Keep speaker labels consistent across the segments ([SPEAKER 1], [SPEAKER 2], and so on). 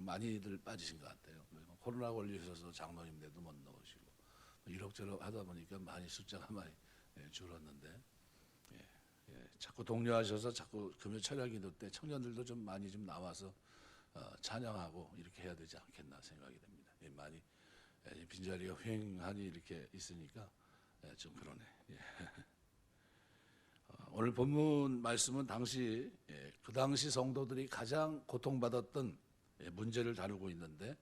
[SPEAKER 1] 많이들 빠지신 것 같아요. 코로나 걸리셔서 장로님들도 못 나오시고 이럭저럭 하다 보니까 많이 숫자가 많이 줄었는데 자꾸 독려하셔서 자꾸 금요 철야 기도 때 청년들도 좀 많이 좀 나와서 찬양하고 이렇게 해야 되지 않겠나 생각이 됩니다. 많이 빈자리가 휑하니 이렇게 있으니까 좀 그러네. 오늘 본문 말씀은 그 당시 성도들이 가장 고통받았던 문제를 다루고 있는데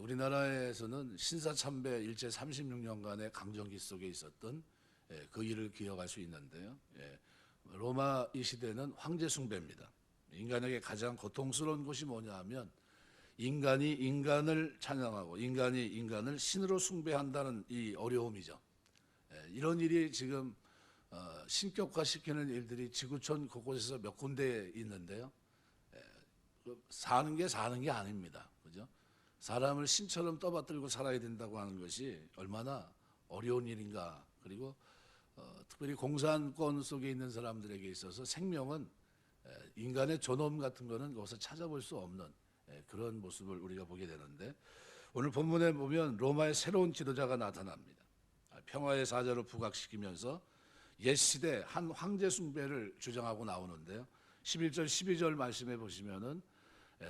[SPEAKER 1] 우리나라에서는 신사참배 일제 36년간의 강점기 속에 있었던 그 일을 기억할 수 있는데요. 로마 이 시대는 황제 숭배입니다. 인간에게 가장 고통스러운 것이 뭐냐 하면 인간이 인간을 찬양하고 인간이 인간을 신으로 숭배한다는 이 어려움이죠. 이런 일이 지금 신격화시키는 일들이 지구촌 곳곳에서 몇 군데 있는데요. 사는 게 아닙니다. 그죠? 사람을 신처럼 떠받들고 살아야 된다고 하는 것이 얼마나 어려운 일인가. 그리고 특별히 공산권 속에 있는 사람들에게 있어서 생명은 인간의 존엄 같은 거는 거기서 찾아볼 수 없는 그런 모습을 우리가 보게 되는데 오늘 본문에 보면 로마의 새로운 지도자가 나타납니다. 평화의 사자로 부각시키면서 옛 시대 한 황제 숭배를 주장하고 나오는데요. 11절 12절 말씀해 보시면은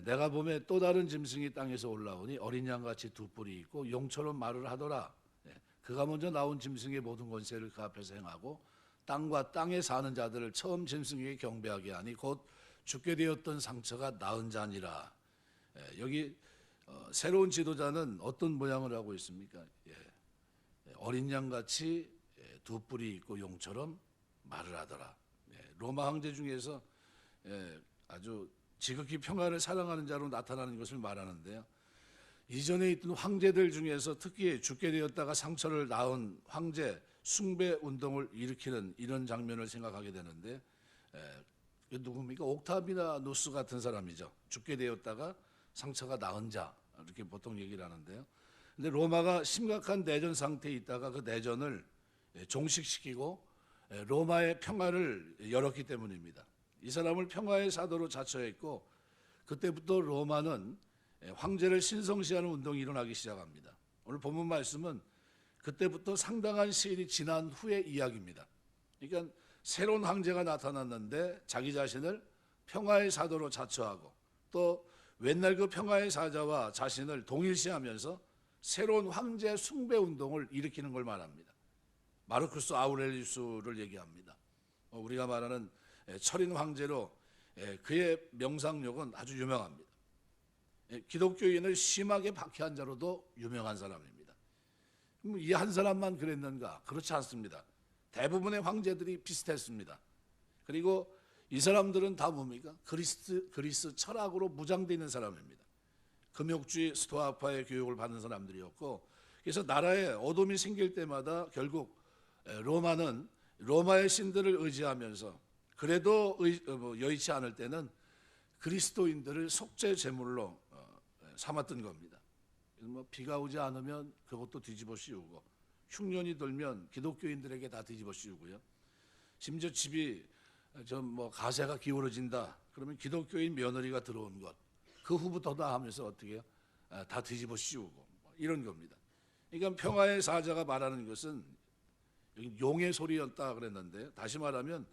[SPEAKER 1] 내가 보매 또 다른 짐승이 땅에서 올라오니 어린 양같이 두 뿔이 있고 용처럼 말을 하더라. 그가 먼저 나온 짐승의 모든 권세를 그 앞에서 행하고 땅과 땅에 사는 자들을 처음 짐승에게 경배하게 하니 곧 죽게 되었던 상처가 나은 자니라. 여기 새로운 지도자는 어떤 모양을 하고 있습니까? 어린 양같이 두 뿔이 있고 용처럼 말을 하더라. 로마 황제 중에서 아주 지극히 평화를 사랑하는 자로 나타나는 것을 말하는데요. 이전에 있던 황제들 중에서 특히 죽게 되었다가 상처를 낳은 황제 숭배 운동을 일으키는 이런 장면을 생각하게 되는데 누굽니까? 옥타비아누스 같은 사람이죠. 죽게 되었다가 상처가 나은 자 이렇게 보통 얘기를 하는데요. 근데 로마가 심각한 내전 상태에 있다가 그 내전을 종식시키고 로마의 평화를 열었기 때문입니다. 이 사람을 평화의 사도로 자처했고 그때부터 로마는 황제를 신성시하는 운동이 일어나기 시작합니다. 오늘 본문 말씀은 그때부터 상당한 시일이 지난 후의 이야기입니다. 그러니까 새로운 황제가 나타났는데 자기 자신을 평화의 사도로 자처하고 또 옛날 그 평화의 사자와 자신을 동일시하면서 새로운 황제 숭배 운동을 일으키는 걸 말합니다. 마르쿠스 아우렐리우스를 얘기합니다. 우리가 말하는 철인 황제로 그의 명상력은 아주 유명합니다. 기독교인을 심하게 박해한 자로도 유명한 사람입니다. 이 한 사람만 그랬는가? 그렇지 않습니다. 대부분의 황제들이 비슷했습니다. 그리고 이 사람들은 다 뭡니까? 그리스 철학으로 무장되어 있는 사람입니다. 금욕주의 스토아파의 교육을 받는 사람들이었고 그래서 나라에 어둠이 생길 때마다 결국 로마는 로마의 신들을 의지하면서 그래도 여의치 않을 때는 그리스도인들을 속죄 제물로 삼았던 겁니다. 비가 오지 않으면 그것도 뒤집어 씌우고 흉년이 들면 기독교인들에게 다 뒤집어 씌우고요. 심지어 집이 가세가 기울어진다 그러면 기독교인 며느리가 들어온 것 그 후부터다 하면서 어떻게 해요? 다 뒤집어 씌우고 이런 겁니다. 그러니까 평화의 사자가 말하는 것은 용의 소리였다 그랬는데 다시 말하면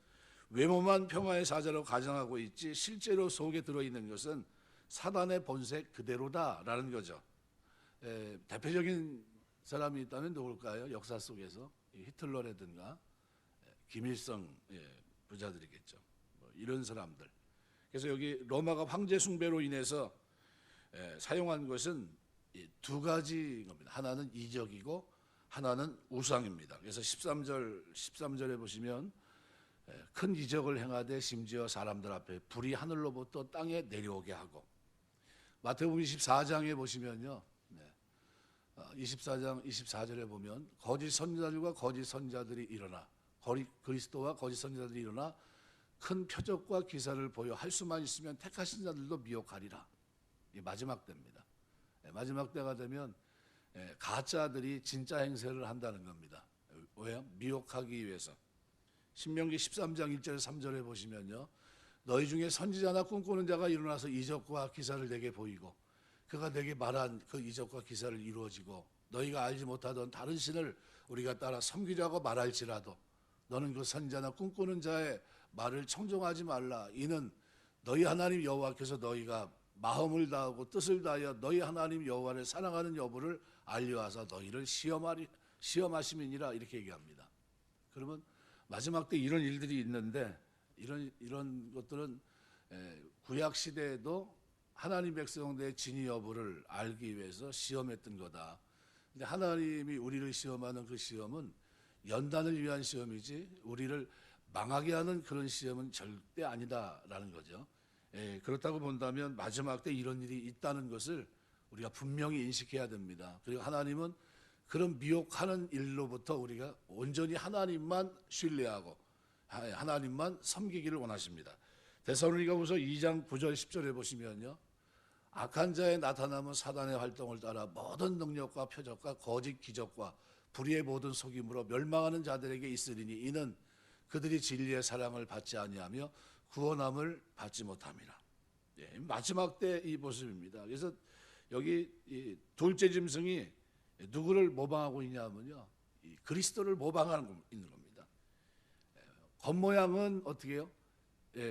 [SPEAKER 1] 외모만 평화의 사자로 가정하고 있지 실제로 속에 들어있는 것은 사단의 본색 그대로다라는 거죠. 대표적인 사람이 있다면 누굴까요? 역사 속에서 히틀러라든가 김일성 부자들이겠죠. 이런 사람들. 그래서 여기 로마가 황제 숭배로 인해서 사용한 것은 두 가지 겁니다. 하나는 이적이고 하나는 우상입니다. 그래서 13절에 보시면 큰 이적을 행하되 심지어 사람들 앞에 불이 하늘로부터 땅에 내려오게 하고 마태복음 24장에 보시면요. 24장 24절에 보면 거짓 선지자들과 거짓 선지자들이 일어나 그리스도와 거짓 선지자들이 일어나 큰 표적과 기사를 보여 할 수만 있으면 택하신 자들도 미혹하리라. 이 마지막 때입니다. 마지막 때가 되면 가짜들이 진짜 행세를 한다는 겁니다. 왜요? 미혹하기 위해서. 신명기 13장 1절 3절에 보시면요. 너희 중에 선지자나 꿈꾸는 자가 일어나서 이적과 기사를 내게 보이고 그가 내게 말한 그 이적과 기사를 이루어지고 너희가 알지 못하던 다른 신을 우리가 따라 섬기자고 말할지라도 너는 그 선자나 꿈꾸는 자의 말을 청종하지 말라. 이는 너희 하나님 여호와께서 너희가 마음을 다하고 뜻을 다하여 너희 하나님 여호와를 사랑하는 여부를 알려하사 너희를 시험하심이니라. 이렇게 얘기합니다. 그러면 마지막 때 이런 일들이 있는데 이런 것들은 구약 시대에도 하나님 백성들의 진위 여부를 알기 위해서 시험했던 거다. 근데 하나님이 우리를 시험하는 그 시험은 연단을 위한 시험이지 우리를 망하게 하는 그런 시험은 절대 아니다라는 거죠. 그렇다고 본다면 마지막 때 이런 일이 있다는 것을 우리가 분명히 인식해야 됩니다. 그리고 하나님은 그런 미혹하는 일로부터 우리가 온전히 하나님만 신뢰하고 하나님만 섬기기를 원하십니다. 데살로니가후서 2장 9절 10절에 보시면요, 악한 자의 나타남은 사단의 활동을 따라 모든 능력과 표적과 거짓 기적과 불의의 모든 속임으로 멸망하는 자들에게 있으리니 이는 그들이 진리의 사랑을 받지 아니하며 구원함을 받지 못함이라. 마지막 때 이 모습입니다. 그래서 여기 이 둘째 짐승이 누구를 모방하고 있냐면요, 이 그리스도를 모방하고 있는 겁니다. 겉모양은 어떻게 해요?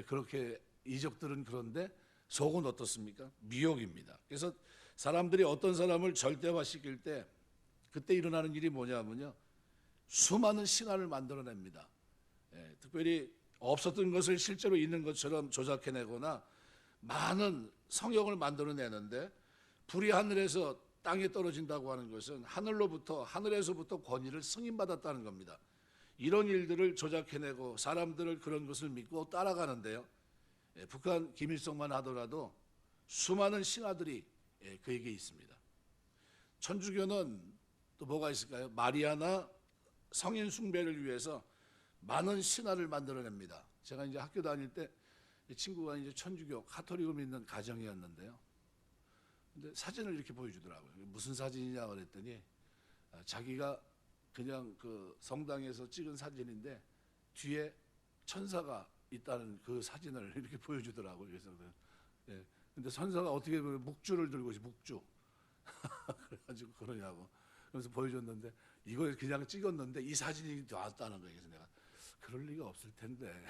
[SPEAKER 1] 그렇게 이적들은 그런데 속은 어떻습니까? 미혹입니다. 그래서 사람들이 어떤 사람을 절대화시킬 때 그때 일어나는 일이 뭐냐면요, 수많은 신화를 만들어냅니다. 특별히 없었던 것을 실제로 있는 것처럼 조작해내거나 많은 성역을 만들어내는데 불이 하늘에서 땅에 떨어진다고 하는 것은 하늘에서부터 권위를 승인받았다는 겁니다. 이런 일들을 조작해내고 사람들을 그런 것을 믿고 따라가는데요, 북한 김일성만 하더라도 수많은 신화들이 그에게 있습니다. 천주교는 또 뭐가 있을까요? 마리아나 성인 숭배를 위해서 많은 신화를 만들어냅니다. 제가 이제 학교 다닐 때 친구가 이제 천주교 카톨릭을 믿는 가정이었는데요. 근데 사진을 이렇게 보여주더라고요. 무슨 사진이냐 그랬더니 자기가 그냥 그 성당에서 찍은 사진인데 뒤에 천사가 있다는 그 사진을 이렇게 보여주더라고요. 그래서 근데 천사가 어떻게 보면 묵주를 들고 있어, 묵주. 그래가지고 그러냐고. 그래서 보여줬는데 이걸 그냥 찍었는데 이 사진이 나왔다는 거예요. 그래서 내가 그럴 리가 없을 텐데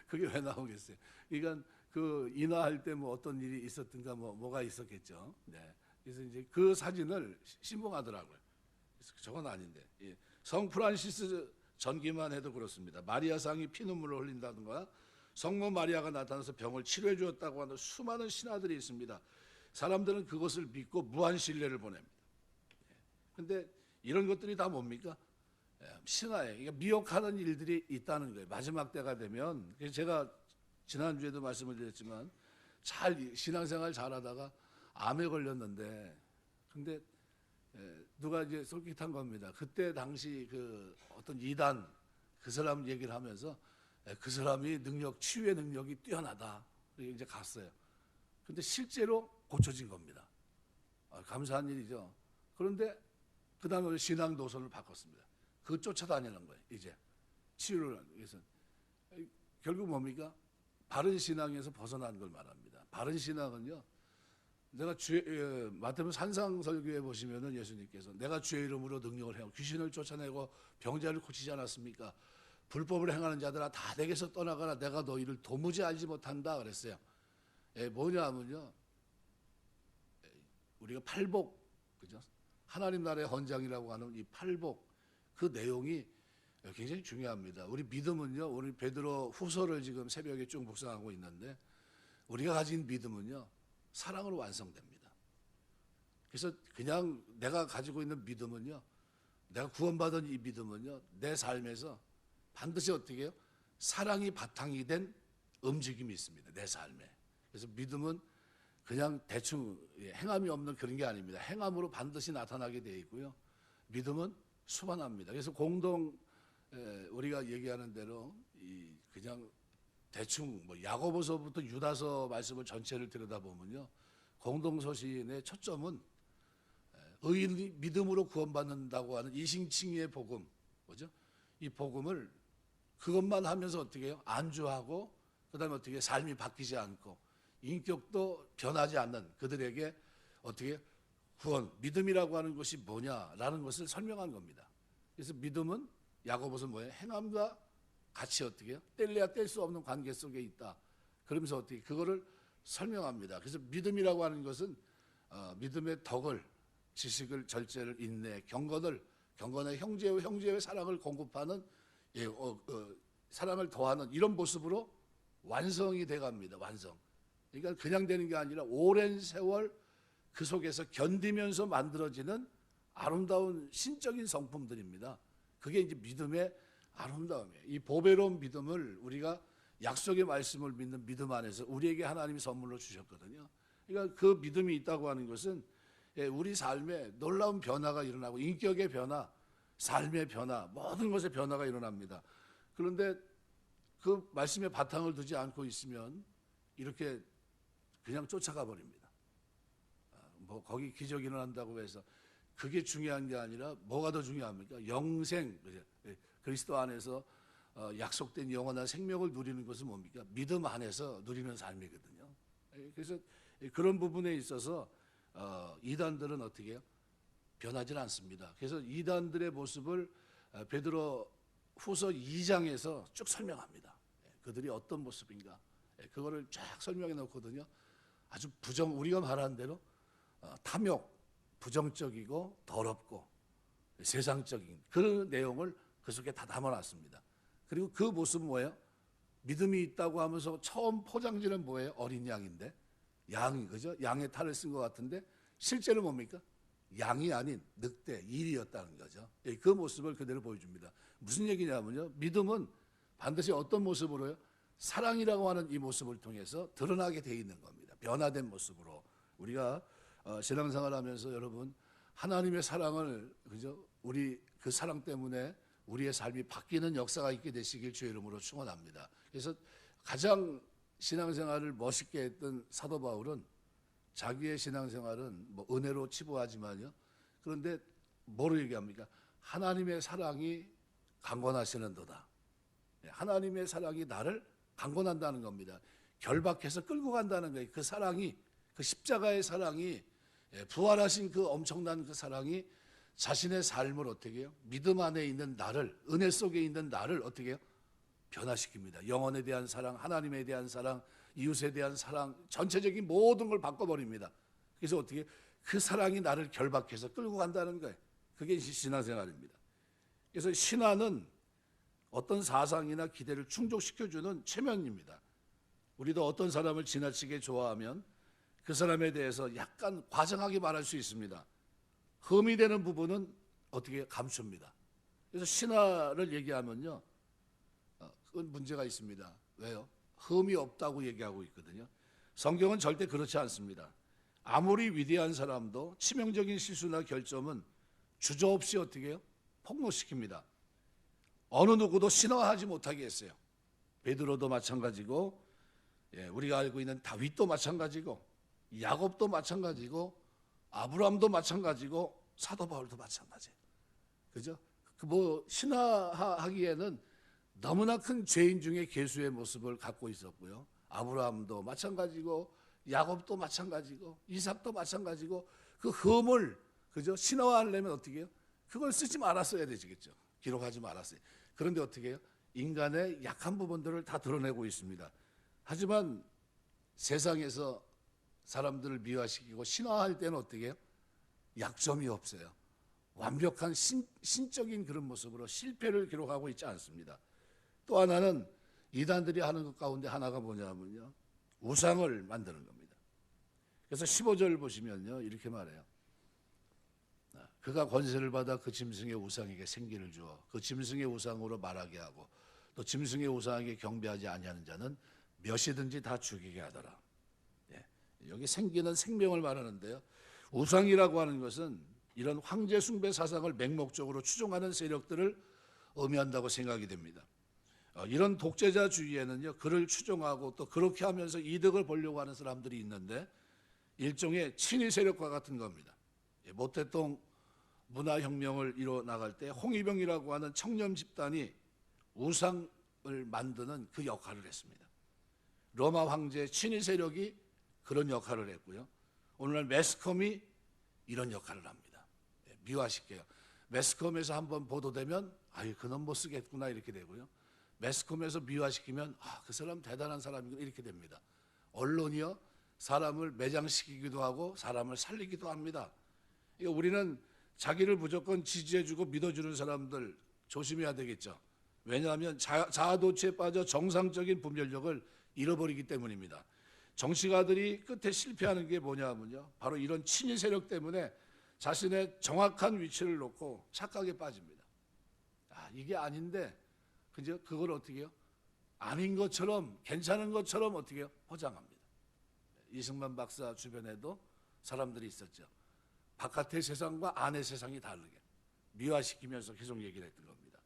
[SPEAKER 1] 그게 왜 나오겠어요? 그러니까 그 인화할 때 뭐 어떤 일이 있었든가 뭐가 있었겠죠. 네. 그래서 이제 그 사진을 신봉하더라고요. 그래서 저건 아닌데. 성 프란시스 전기만 해도 그렇습니다. 마리아상이 피눈물을 흘린다든가 성모 마리아가 나타나서 병을 치료해 주었다고 하는 수많은 신화들이 있습니다. 사람들은 그것을 믿고 무한 신뢰를 보냅니다. 그런데 이런 것들이 다 뭡니까? 신화예요. 그러니까 미혹하는 일들이 있다는 거예요. 마지막 때가 되면. 그래서 제가 지난주에도 말씀을 드렸지만 신앙생활 잘하다가 암에 걸렸는데 근데 누가 이제 솔깃한 겁니다. 그때 당시 그 어떤 이단 그 사람 얘기를 하면서 그 사람이 치유의 능력이 뛰어나다. 이제 갔어요. 근데 실제로 고쳐진 겁니다. 감사한 일이죠. 그런데 그 다음에 신앙 노선을 바꿨습니다. 그거 쫓아다니는 거예요. 이제 치유를 하기 위해서. 결국 뭡니까? 바른 신앙에서 벗어난 걸 말합니다. 바른 신앙은요, 내가 마태복음 산상설교에 보시면은 예수님께서 내가 주의 이름으로 능력을 행하고 귀신을 쫓아내고 병자를 고치지 않았습니까? 불법을 행하는 자들아 다 내게서 떠나가라. 내가 너희를 도무지 알지 못한다 그랬어요. 뭐냐면요, 우리가 팔복, 그죠? 하나님 나라의 헌장이라고 하는 이 팔복, 그 내용이 굉장히 중요합니다. 우리 믿음은요, 우리 베드로 후서를 지금 새벽에 쭉 묵상하고 있는데 우리가 가진 믿음은요, 사랑으로 완성됩니다. 그래서 그냥 내가 가지고 있는 믿음은요, 내가 구원받은 이 믿음은요, 내 삶에서 반드시 어떻게 해요? 사랑이 바탕이 된 움직임이 있습니다. 내 삶에. 그래서 믿음은 그냥 대충 행함이 없는 그런 게 아닙니다. 행함으로 반드시 나타나게 되어 있고요. 믿음은 수반합니다. 그래서 우리가 얘기하는 대로 그냥 대충 야고보서부터 유다서 말씀을 전체를 들여다보면요, 공동서신의 초점은 의인이 믿음으로 구원받는다고 하는 이신칭의의 복음, 뭐죠? 이 복음을 그것만 하면서 어떻게 해요? 안주하고 그다음에 어떻게 삶이 바뀌지 않고 인격도 변하지 않는 그들에게 어떻게 구원, 믿음이라고 하는 것이 뭐냐라는 것을 설명한 겁니다. 그래서 믿음은 야고보서 뭐예요? 행함과 같이 어떻게 해요? 뗄래야 뗄 수 없는 관계 속에 있다. 그러면서 어떻게 그거를 설명합니다. 그래서 믿음이라고 하는 것은 믿음의 덕을, 지식을, 절제를, 인내, 경건의 형제의 사랑을 공급하는 사랑을 더하는 이런 모습으로 완성이 돼갑니다. 완성. 그러니까 그냥 되는 게 아니라 오랜 세월 그 속에서 견디면서 만들어지는 아름다운 신적인 성품들입니다. 그게 이제 믿음의 아름다움이에요. 이 보배로운 믿음을 우리가 약속의 말씀을 믿는 믿음 안에서 우리에게 하나님이 선물로 주셨거든요. 그러니까 그 믿음이 있다고 하는 것은 우리 삶에 놀라운 변화가 일어나고 인격의 변화, 삶의 변화, 모든 것의 변화가 일어납니다. 그런데 그 말씀에 바탕을 두지 않고 있으면 이렇게 그냥 쫓아가 버립니다. 뭐 거기 기적이 일어난다고 해서 그게 중요한 게 아니라 뭐가 더 중요합니까? 영생, 그리스도 안에서 약속된 영원한 생명을 누리는 것은 뭡니까? 믿음 안에서 누리는 삶이거든요. 그래서 그런 부분에 있어서 이단들은 어떻게 해요? 변하지 않습니다. 그래서 이단들의 모습을 베드로 후서 2장에서 쭉 설명합니다. 그들이 어떤 모습인가, 그거를 쫙 설명해 놓거든요. 아주 우리가 말하는 대로 탐욕, 부정적이고 더럽고 세상적인 그런 내용을 그 속에 다 담아놨습니다. 그리고 그 모습은 뭐예요? 믿음이 있다고 하면서 처음 포장지는 뭐예요? 어린 양인데, 양이 그죠? 양의 탈을 쓴 것 같은데 실제로 뭡니까? 양이 아닌 늑대, 일이었다는 거죠. 그 모습을 그대로 보여줍니다. 무슨 얘기냐면요, 믿음은 반드시 어떤 모습으로요? 사랑이라고 하는 이 모습을 통해서 드러나게 돼 있는 겁니다. 변화된 모습으로. 우리가 신앙생활하면서 여러분 하나님의 사랑을 그죠? 우리 그 사랑 때문에 우리의 삶이 바뀌는 역사가 있게 되시길 주의 이름으로 축원합니다. 그래서 가장 신앙생활을 멋있게 했던 사도 바울은 자기의 신앙생활은 뭐 은혜로 치부하지만요. 그런데 뭐로 얘기합니까? 하나님의 사랑이 강권하시는도다. 하나님의 사랑이 나를 강권한다는 겁니다. 결박해서 끌고 간다는 거예요. 그 사랑이, 그 십자가의 사랑이, 부활하신 그 엄청난 그 사랑이 자신의 삶을 어떻게 해요? 믿음 안에 있는 나를, 은혜 속에 있는 나를 어떻게 해요? 변화시킵니다. 영혼에 대한 사랑, 하나님에 대한 사랑, 이웃에 대한 사랑, 전체적인 모든 걸 바꿔버립니다. 그래서 어떻게 그 사랑이 나를 결박해서 끌고 간다는 거예요. 그게 신앙생활입니다. 그래서 신화는 어떤 사상이나 기대를 충족시켜주는 체면입니다. 우리도 어떤 사람을 지나치게 좋아하면 그 사람에 대해서 약간 과장하게 말할 수 있습니다. 흠이 되는 부분은 어떻게 감춥니다. 그래서 신화를 얘기하면요, 그건 문제가 있습니다. 왜요? 흠이 없다고 얘기하고 있거든요. 성경은 절대 그렇지 않습니다. 아무리 위대한 사람도 치명적인 실수나 결점은 주저없이 어떻게 해요? 폭로시킵니다. 어느 누구도 신화하지 못하게 했어요. 베드로도 마찬가지고, 우리가 알고 있는 다윗도 마찬가지고, 야곱도 마찬가지고, 아브라함도 마찬가지고, 사도 바울도 마찬가지예요. 그죠? 뭐 신화하기에는 너무나 큰 죄인 중에 괴수의 모습을 갖고 있었고요. 아브라함도 마찬가지고, 야곱도 마찬가지고, 이삭도 마찬가지고, 그 흠을 그죠? 신화하려면 어떻게 해요? 그걸 쓰지 말았어야 되겠죠. 기록하지 말았어요. 그런데 어떻게 해요? 인간의 약한 부분들을 다 드러내고 있습니다. 하지만 세상에서 사람들을 미화시키고 신화할 때는 어떻게 해요? 약점이 없어요. 완벽한 신적인 그런 모습으로 실패를 기록하고 있지 않습니다. 또 하나는 이단들이 하는 것 가운데 하나가 뭐냐면요, 우상을 만드는 겁니다. 그래서 15절 보시면요, 이렇게 말해요. 그가 권세를 받아 그 짐승의 우상에게 생기를 주어 그 짐승의 우상으로 말하게 하고 또 짐승의 우상에게 경배하지 아니하는 자는 몇이든지 다 죽이게 하더라. 여기 생기는 생명을 말하는데요, 우상이라고 하는 것은 이런 황제 숭배 사상을 맹목적으로 추종하는 세력들을 의미한다고 생각이 됩니다. 이런 독재자주의에는요, 그를 추종하고 또 그렇게 하면서 이득을 보려고 하는 사람들이 있는데 일종의 친위 세력과 같은 겁니다. 모태동 문화혁명을 이뤄 나갈 때 홍위병이라고 하는 청년 집단이 우상을 만드는 그 역할을 했습니다. 로마 황제 친위 세력이 그런 역할을 했고요. 오늘날 매스컴이 이런 역할을 합니다. 미화시켜요. 매스컴에서 한번 보도되면 아유 그놈 못 쓰겠구나 이렇게 되고요. 매스컴에서 미화시키면 그 사람 대단한 사람이구나 이렇게 됩니다. 언론이요 사람을 매장시키기도 하고 사람을 살리기도 합니다. 그러니까 우리는 자기를 무조건 지지해주고 믿어주는 사람들 조심해야 되겠죠. 왜냐하면 자아도취에 빠져 정상적인 분별력을 잃어버리기 때문입니다. 정치가들이 끝에 실패하는 게 뭐냐면요, 바로 이런 친위 세력 때문에 자신의 정확한 위치를 놓고 착각에 빠집니다. 이게 아닌데 그죠? 그걸 어떻게 해요? 아닌 것처럼 괜찮은 것처럼 어떻게 해요? 포장합니다. 이승만 박사 주변에도 사람들이 있었죠. 바깥의 세상과 안의 세상이 다르게 미화시키면서 계속 얘기를 했던 겁니다.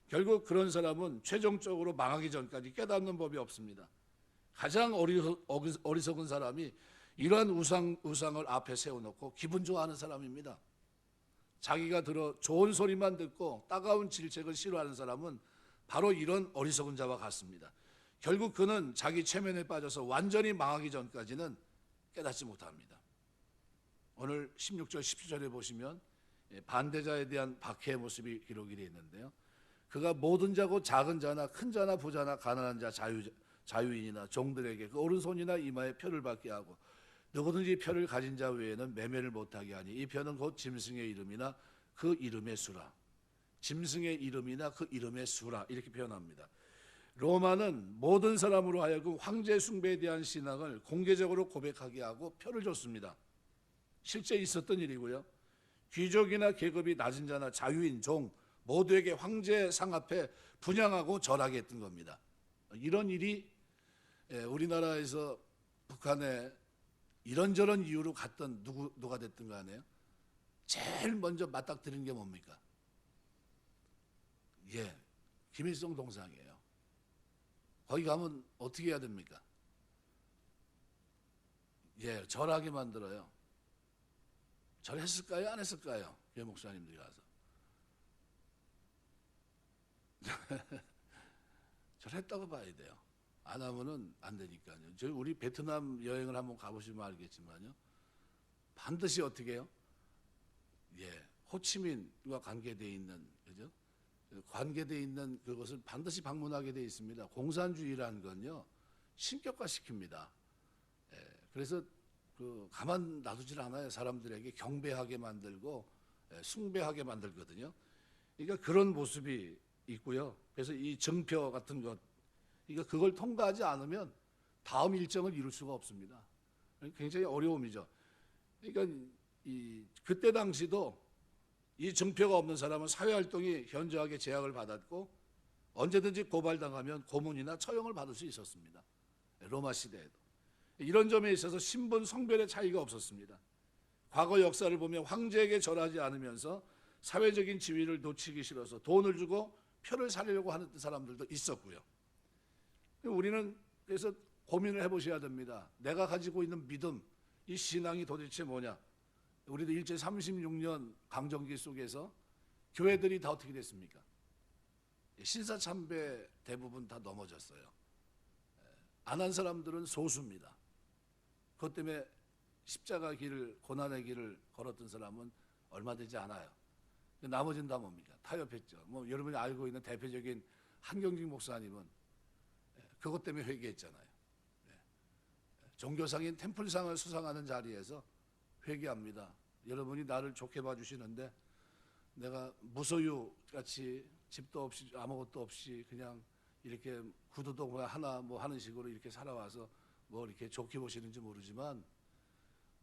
[SPEAKER 1] 결국 그런 사람은 최종적으로 망하기 전까지 깨닫는 법이 없습니다. 가장 어리석은 사람이 이러한 우상을 앞에 세워놓고 기분 좋아하는 사람입니다. 자기가 들어 좋은 소리만 듣고 따가운 질책을 싫어하는 사람은 바로 이런 어리석은 자와 같습니다. 결국 그는 자기 체면에 빠져서 완전히 망하기 전까지는 깨닫지 못합니다. 오늘 16절, 17절에 보시면 반대자에 대한 박해의 모습이 기록이 되어 있는데요. 그가 모든 자고 작은 자나 큰 자나 부자나 가난한 자, 자유인이나 종들에게 그 오른손이나 이마에 표를 받게 하고 누구든지 표를 가진 자 외에는 매매를 못하게 하니 이 표는 곧 짐승의 이름이나 그 이름의 수라. 짐승의 이름이나 그 이름의 수라 이렇게 표현합니다. 로마는 모든 사람으로 하여금 황제 숭배에 대한 신앙을 공개적으로 고백하게 하고 표를 줬습니다. 실제 있었던 일이고요. 귀족이나 계급이 낮은 자나 자유인, 종 모두에게 황제 상 앞에 분양하고 절하게 했던 겁니다. 이런 일이 우리나라에서 북한에 이런저런 이유로 갔던 누가 됐든 간에요. 제일 먼저 맞닥뜨리는 게 뭡니까? 김일성 동상이에요. 거기 가면 어떻게 해야 됩니까? 절하게 만들어요. 절했을까요? 안 했을까요? 교회 목사님들이 가서. 절했다고 봐야 돼요. 안 하면은 안 되니까요. 우리 베트남 여행을 한번 가보시면 알겠지만요. 반드시 어떻게 해요? 호치민과 관계되어 있는, 그죠? 관계되어 있는 그것을 반드시 방문하게 되어 있습니다. 공산주의라는 건요, 신격화시킵니다. 그래서 가만 놔두질 않아요. 사람들에게 경배하게 만들고 숭배하게 만들거든요. 그러니까 그런 모습이 있고요. 그래서 이 증표 같은 것, 그러니까 그걸 통과하지 않으면 다음 일정을 이룰 수가 없습니다. 굉장히 어려움이죠. 그러니까 그때 당시도 이 증표가 없는 사람은 사회활동이 현저하게 제약을 받았고 언제든지 고발당하면 고문이나 처형을 받을 수 있었습니다. 로마 시대에도. 이런 점에 있어서 신분, 성별의 차이가 없었습니다. 과거 역사를 보면 황제에게 절하지 않으면서 사회적인 지위를 놓치기 싫어서 돈을 주고 표를 살리려고 하는 사람들도 있었고요. 우리는 그래서 고민을 해보셔야 됩니다. 내가 가지고 있는 믿음, 이 신앙이 도대체 뭐냐? 우리도 일제 36년 강점기 속에서 교회들이 다 어떻게 됐습니까? 신사참배 대부분 다 넘어졌어요. 안 한 사람들은 소수입니다. 그것 때문에 십자가 길을, 고난의 길을 걸었던 사람은 얼마 되지 않아요. 나머지는 다 뭡니까? 타협했죠. 여러분이 알고 있는 대표적인 한경직 목사님은 그것 때문에 회개했잖아요. 종교상인 템플상을 수상하는 자리에서 회개합니다. 여러분이 나를 좋게 봐주시는데 내가 무소유 같이 집도 없이 아무것도 없이 그냥 이렇게 구두도 하나 하는 식으로 이렇게 살아와서 이렇게 좋게 보시는지 모르지만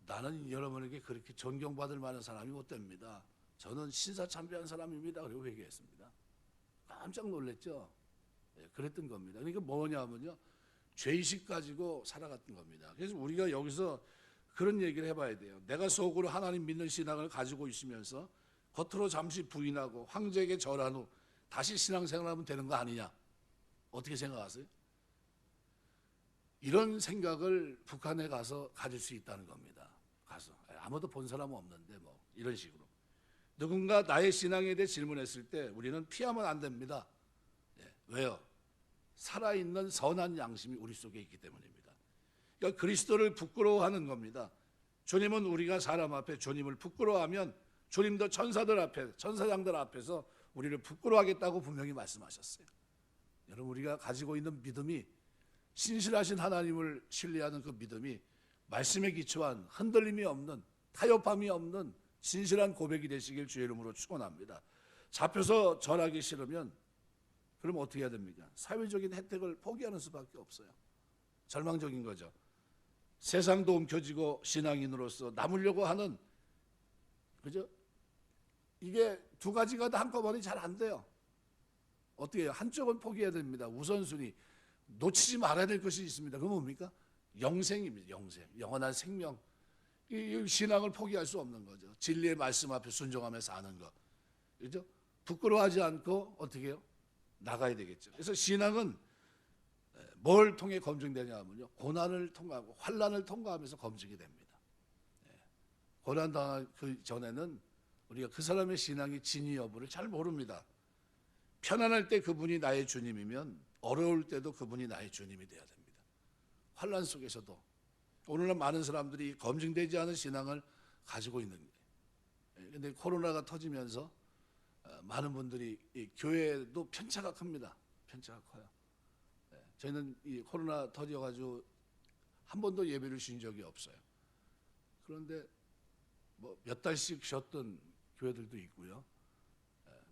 [SPEAKER 1] 나는 여러분에게 그렇게 존경받을 만한 사람이 못 됩니다. 저는 신사참배한 사람입니다. 그리고 회개했습니다. 깜짝 놀랐죠. 그랬던 겁니다. 그러니까 뭐냐면요, 죄의식 가지고 살아갔던 겁니다. 그래서 우리가 여기서 그런 얘기를 해봐야 돼요. 내가 속으로 하나님 믿는 신앙을 가지고 있으면서 겉으로 잠시 부인하고 황제에게 절한 후 다시 신앙생활하면 되는 거 아니냐? 어떻게 생각하세요? 이런 생각을 북한에 가서 가질 수 있다는 겁니다. 가서 아무도 본 사람은 없는데 이런 식으로 누군가 나의 신앙에 대해 질문했을 때 우리는 피하면 안 됩니다. 왜요? 살아있는 선한 양심이 우리 속에 있기 때문입니다. 그러니까 그리스도를 부끄러워하는 겁니다. 주님은 우리가 사람 앞에 주님을 부끄러워하면 주님도 천사들 앞에, 천사장들 앞에서 우리를 부끄러워하겠다고 분명히 말씀하셨어요. 여러분, 우리가 가지고 있는 믿음이, 신실하신 하나님을 신뢰하는 그 믿음이 말씀에 기초한 흔들림이 없는, 타협함이 없는 진실한 고백이 되시길 주의 이름으로 축원합니다. 잡혀서 절하기 싫으면 그럼 어떻게 해야 됩니까? 사회적인 혜택을 포기하는 수밖에 없어요. 절망적인 거죠. 세상도 움켜쥐고 신앙인으로서 남으려고 하는, 그죠? 이게 두 가지가 다 한꺼번에 잘 안 돼요. 어떻게 해요? 한쪽은 포기해야 됩니다. 우선순위. 놓치지 말아야 될 것이 있습니다. 그건 뭡니까? 영생입니다. 영생. 영원한 생명. 이 신앙을 포기할 수 없는 거죠. 진리의 말씀 앞에 순종하며 사는 것. 그죠? 부끄러워하지 않고 어떻게 해요? 나가야 되겠죠. 그래서 신앙은 뭘 통해 검증되냐 하면요, 고난을 통과하고 환난을 통과하면서 검증이 됩니다. 고난 당한 그 전에는 우리가 그 사람의 신앙이 진위 여부를 잘 모릅니다. 편안할 때 그분이 나의 주님이면 어려울 때도 그분이 나의 주님이 되어야 됩니다. 환난 속에서도 오늘날 많은 사람들이 검증되지 않은 신앙을 가지고 있는 거예요. 그런데 코로나가 터지면서 많은 분들이 이 교회도 편차가 큽니다. 편차가 커요. 저희는 이 코로나 터져가지고 한 번도 예배를 쉰 적이 없어요. 그런데 뭐 몇 달씩 쉬었던 교회들도 있고요.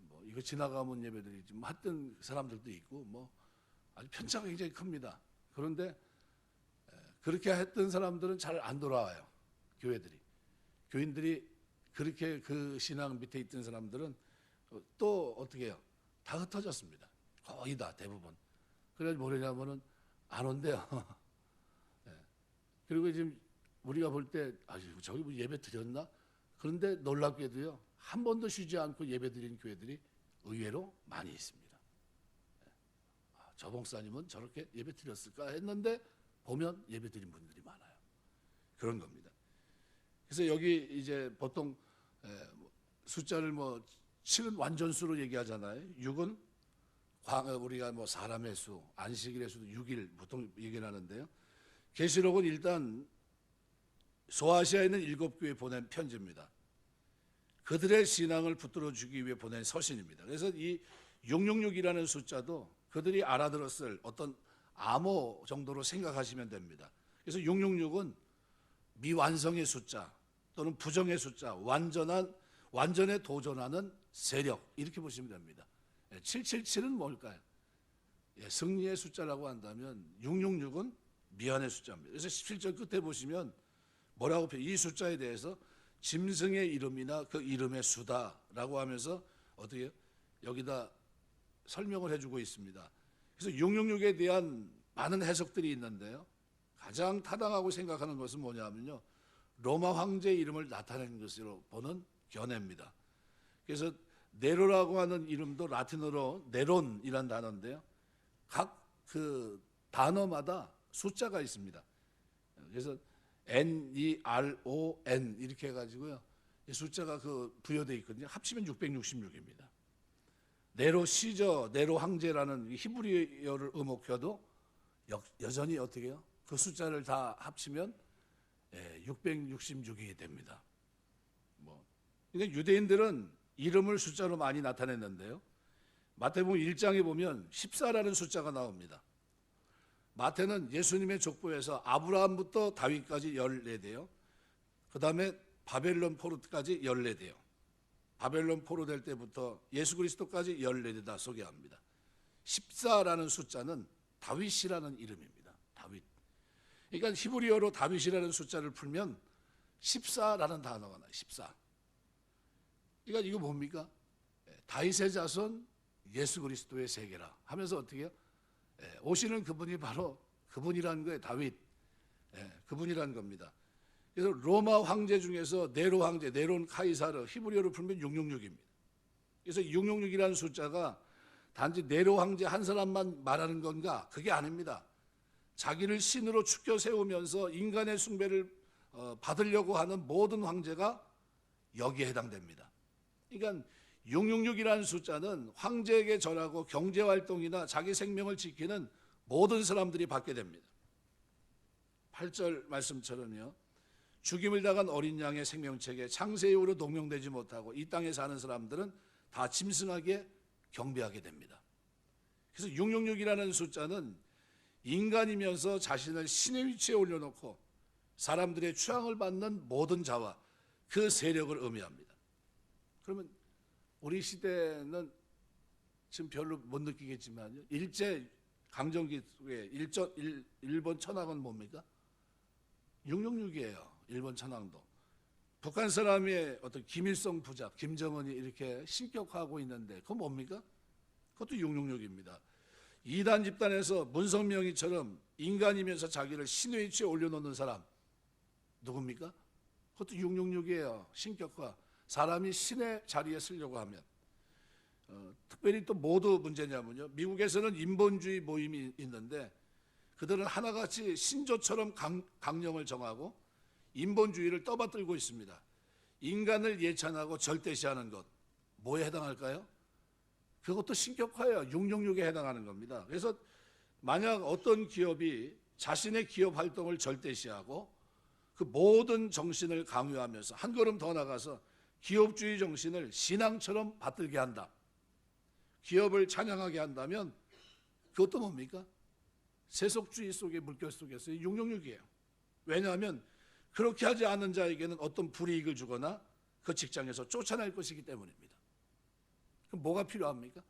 [SPEAKER 1] 뭐 이거 지나가면 예배들이 좀 했던 사람들도 있고, 뭐 아주 편차가 굉장히 큽니다. 그런데 그렇게 했던 사람들은 잘 안 돌아와요. 교회들이. 교인들이 그렇게 그 신앙 밑에 있던 사람들은 또 어떻게 해요? 다 흩어졌습니다. 거의 다, 대부분. 그래서 뭐냐면은 안 온대요. 그리고 지금 우리가 볼 때, 저기 뭐 예배 드렸나? 그런데 놀랍게도요, 한 번도 쉬지 않고 예배 드린 교회들이 의외로 많이 있습니다. 저 목사님은 저렇게 예배 드렸을까 했는데 보면 예배 드린 분들이 많아요. 그런 겁니다. 그래서 여기 이제 보통 숫자를 뭐 7은 완전수로 얘기하잖아요. 6은 우리가 뭐 사람의 수, 안식일의 수도 6일 보통 얘기를 하는데요. 계시록은 일단 소아시아에 있는 7교회에 보낸 편지입니다. 그들의 신앙을 붙들어 주기 위해 보낸 서신입니다. 그래서 이 666이라는 숫자도 그들이 알아들었을 어떤 암호 정도로 생각하시면 됩니다. 그래서 666은 미완성의 숫자 또는 부정의 숫자, 완전에 도전하는 세력, 이렇게 보시면 됩니다. 777은 뭘까요? 승리의 숫자라고 한다면 666은 미안의 숫자입니다. 그래서 17절 끝에 보시면 뭐라고 이 숫자에 대해서 짐승의 이름이나 그 이름의 수다라고 하면서 어떻게 해요? 여기다 설명을 해주고 있습니다. 그래서 666에 대한 많은 해석들이 있는데요. 가장 타당하고 생각하는 것은 뭐냐면요, 로마 황제의 이름을 나타낸 것으로 보는 견해입니다. 그래서 네로라고 하는 이름도 라틴어로 네론이라는 단어인데요, 각 그 단어마다 숫자가 있습니다. 그래서 NERON 이렇게 해가지고요, 이 숫자가 그 부여되어 있거든요. 합치면 666입니다. 네로 시저, 네로 황제라는 히브리어를 의목해도 여전히 어떻게 해요? 그 숫자를 다 합치면 666이 됩니다. 그러니까 유대인들은 이름을 숫자로 많이 나타냈는데요. 마태복음 1장에 보면 14라는 숫자가 나옵니다. 마태는 예수님의 족보에서 아브라함부터 다윗까지 14대요. 그 다음에 바벨론 포로까지 14대요. 바벨론 포로 될 때부터 예수 그리스도까지 14대다 소개합니다. 14라는 숫자는 다윗이라는 이름입니다. 다윗. 그러니까 히브리어로 다윗이라는 숫자를 풀면 14라는 단어가 나요. 14. 그러니까 이거 뭡니까? 다윗의 자손 예수 그리스도의 세계라 하면서 어떻게 해요? 오시는 그분이 바로 그분이라는 거예요. 다윗. 그분이라는 겁니다. 그래서 로마 황제 중에서 네로 황제, 네론 카이사르, 히브리어로 풀면 666입니다. 그래서 666이라는 숫자가 단지 네로 황제 한 사람만 말하는 건가? 그게 아닙니다. 자기를 신으로 추켜 세우면서 인간의 숭배를 받으려고 하는 모든 황제가 여기에 해당됩니다. 그러니까 666이라는 숫자는 황제에게 절하고 경제활동이나 자기 생명을 지키는 모든 사람들이 받게 됩니다. 8절 말씀처럼요. 죽임을 당한 어린 양의 생명책에 창세 이후로 농명되지 못하고 이 땅에 사는 사람들은 다 짐승하게 경배하게 됩니다. 그래서 666이라는 숫자는 인간이면서 자신을 신의 위치에 올려놓고 사람들의 추앙을 받는 모든 자와 그 세력을 의미합니다. 그러면 우리 시대는 지금 별로 못 느끼겠지만요. 일제 강점기 속에 일본 천황은 뭡니까? 666이에요. 일본 천황도. 북한 사람의 어떤 김일성 부작, 김정은이 이렇게 신격화하고 있는데 그건 뭡니까? 그것도 666입니다. 이단 집단에서 문성명이처럼 인간이면서 자기를 신의 위치에 올려놓는 사람 누굽니까? 그것도 666이에요. 신격화. 사람이 신의 자리에 서려고 하면 특별히 또 뭐도 문제냐면요. 미국에서는 인본주의 모임이 있는데 그들은 하나같이 신조처럼 강령을 정하고 인본주의를 떠받들고 있습니다. 인간을 예찬하고 절대시하는 것 뭐에 해당할까요? 그것도 신격화예요. 666에 해당하는 겁니다. 그래서 만약 어떤 기업이 자신의 기업 활동을 절대시하고 그 모든 정신을 강요하면서 한 걸음 더 나가서 기업주의 정신을 신앙처럼 받들게 한다. 기업을 찬양하게 한다면 그것도 뭡니까? 세속주의 속의 물결 속에서의 666이에요. 왜냐하면 그렇게 하지 않은 자에게는 어떤 불이익을 주거나 그 직장에서 쫓아낼 것이기 때문입니다. 그럼 뭐가 필요합니까?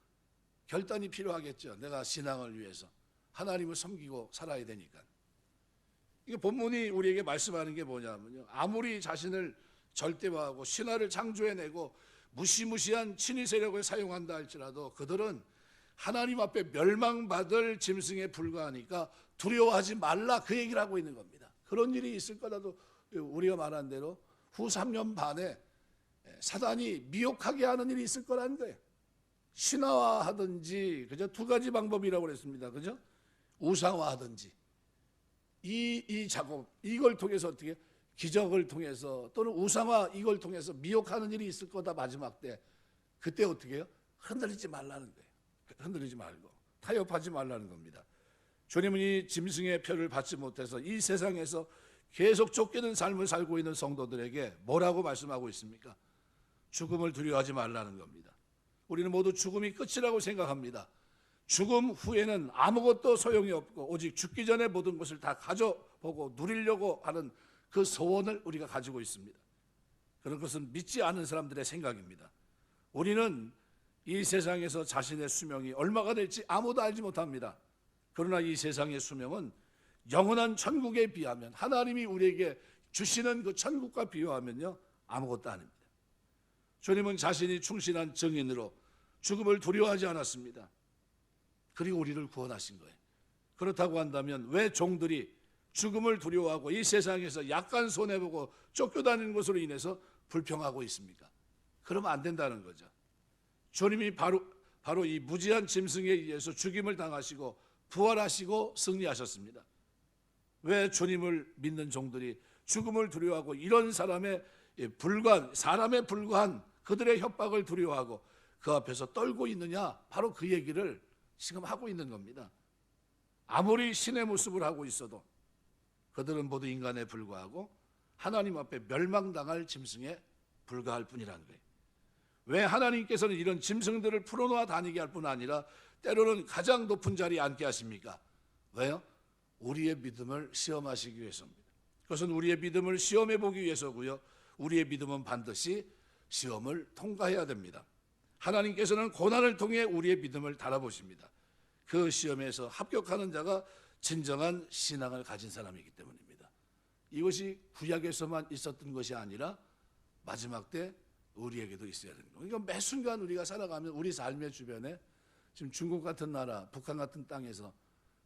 [SPEAKER 1] 결단이 필요하겠죠. 내가 신앙을 위해서 하나님을 섬기고 살아야 되니까. 이게 본문이 우리에게 말씀하는 게 뭐냐면요. 아무리 자신을 절대화하고 신화를 창조해내고 무시무시한 친위 세력을 사용한다 할지라도 그들은 하나님 앞에 멸망받을 짐승에 불과하니까 두려워하지 말라 그 얘기를 하고 있는 겁니다. 그런 일이 있을 거라도 우리가 말한 대로 후 3년 반에 사단이 미혹하게 하는 일이 있을 거라는 거예요. 신화화하든지 그죠? 두 가지 방법이라고 그랬습니다. 그죠? 우상화하든지 이 작업 이걸 통해서 어떻게 기적을 통해서 또는 우상화 이걸 통해서 미혹하는 일이 있을 거다 마지막 때 그때 어떻게 해요? 흔들리지 말라는 거예요. 흔들리지 말고 타협하지 말라는 겁니다. 주님은 이 짐승의 표를 받지 못해서 이 세상에서 계속 쫓기는 삶을 살고 있는 성도들에게 뭐라고 말씀하고 있습니까? 죽음을 두려워하지 말라는 겁니다. 우리는 모두 죽음이 끝이라고 생각합니다. 죽음 후에는 아무것도 소용이 없고 오직 죽기 전에 모든 것을 다 가져보고 누리려고 하는 그 소원을 우리가 가지고 있습니다. 그런 것은 믿지 않은 사람들의 생각입니다. 우리는 이 세상에서 자신의 수명이 얼마가 될지 아무도 알지 못합니다. 그러나 이 세상의 수명은 영원한 천국에 비하면 하나님이 우리에게 주시는 그 천국과 비교하면요 아무것도 아닙니다. 주님은 자신이 충실한 증인으로 죽음을 두려워하지 않았습니다. 그리고 우리를 구원하신 거예요. 그렇다고 한다면 왜 종들이 죽음을 두려워하고 이 세상에서 약간 손해보고 쫓겨다니는 것으로 인해서 불평하고 있습니까? 그러면 안 된다는 거죠. 주님이 바로 이 무지한 짐승에 의해서 죽임을 당하시고 부활하시고 승리하셨습니다. 왜 주님을 믿는 종들이 죽음을 두려워하고 이런 사람의 사람에 불과한 그들의 협박을 두려워하고 그 앞에서 떨고 있느냐? 바로 그 얘기를 지금 하고 있는 겁니다. 아무리 신의 모습을 하고 있어도 그들은 모두 인간에 불과하고 하나님 앞에 멸망당할 짐승에 불과할 뿐이라는 거예요. 왜 하나님께서는 이런 짐승들을 풀어놓아 다니게 할 뿐 아니라 때로는 가장 높은 자리에 앉게 하십니까? 왜요? 우리의 믿음을 시험하시기 위해서입니다. 그것은 우리의 믿음을 시험해 보기 위해서고요. 우리의 믿음은 반드시 시험을 통과해야 됩니다. 하나님께서는 고난을 통해 우리의 믿음을 달아보십니다. 그 시험에서 합격하는 자가 진정한 신앙을 가진 사람이기 때문입니다. 이것이 구약에서만 있었던 것이 아니라 마지막 때 우리에게도 있어야 되는 거예요. 그러니까 매 순간 우리가 살아가면 우리 삶의 주변에 지금 중국 같은 나라, 북한 같은 땅에서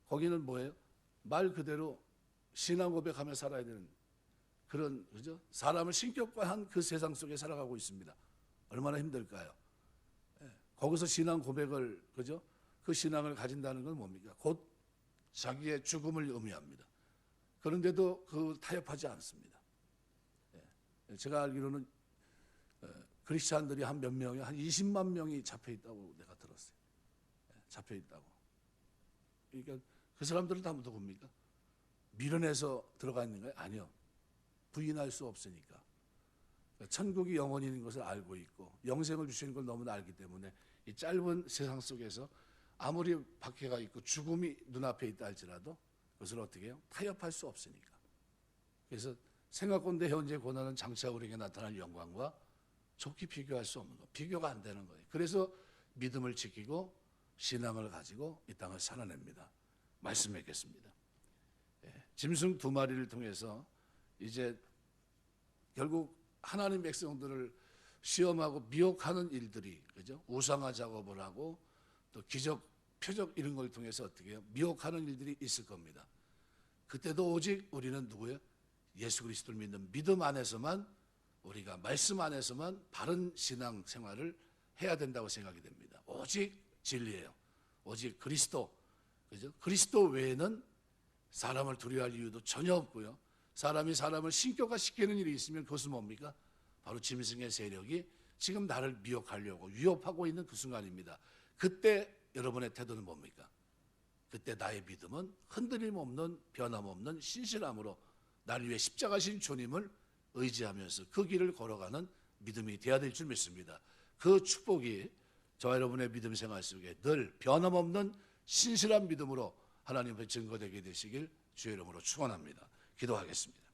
[SPEAKER 1] 거기는 뭐예요? 말 그대로 신앙 고백하며 살아야 되는 그런 그죠? 사람을 신격화한 그 세상 속에 살아가고 있습니다. 얼마나 힘들까요? 거기서 신앙 고백을 그죠? 그 신앙을 가진다는 건 뭡니까? 곧 자기의 죽음을 의미합니다. 그런데도 그 타협하지 않습니다. 제가 알기로는 크리스찬들이 한 몇 명이 한 20만 명이 잡혀 있다고 내가 들었어요. 잡혀 있다고. 그러니까 그 사람들은 다 누굽니까? 밀어내서 들어가 있는 거예요? 아니요. 부인할 수 없으니까. 천국이 영원히 있는 것을 알고 있고 영생을 주시는 걸 너무나 알기 때문에 이 짧은 세상 속에서 아무리 박해가 있고 죽음이 눈앞에 있다 할지라도 그것을 어떻게 해요? 타협할 수 없으니까. 그래서 생각건대 현재 고난은 장차 우리에게 나타날 영광과 좋게 비교할 수 없는 거, 비교가 안 되는 거예요. 그래서 믿음을 지키고 신앙을 가지고 이 땅을 살아냅니다. 말씀 맺겠습니다. 짐승 2마리를 통해서 이제 결국 하나님 백성들을 시험하고 미혹하는 일들이, 그죠? 우상화 작업을 하고 또 기적, 표적 이런 걸 통해서 어떻게 해요? 미혹하는 일들이 있을 겁니다. 그때도 오직 우리는 누구예요? 예수 그리스도를 믿는 믿음 안에서만, 우리가 말씀 안에서만 바른 신앙 생활을 해야 된다고 생각이 됩니다. 오직 진리예요. 오직 그리스도, 그죠? 그리스도 외에는 사람을 두려워할 이유도 전혀 없고요. 사람이 사람을 신격화시키는 일이 있으면 그것은 뭡니까? 바로 짐승의 세력이 지금 나를 미혹하려고 위협하고 있는 그 순간입니다. 그때 여러분의 태도는 뭡니까? 그때 나의 믿음은 흔들림 없는, 변함없는 신실함으로 나를 위해 십자가신 주님을 의지하면서 그 길을 걸어가는 믿음이 되어야 될 줄 믿습니다. 그 축복이 저와 여러분의 믿음 생활 속에 늘 변함없는 신실한 믿음으로 하나님 앞에 증거되게 되시길 주의 이름으로 축원합니다. 기도하겠습니다.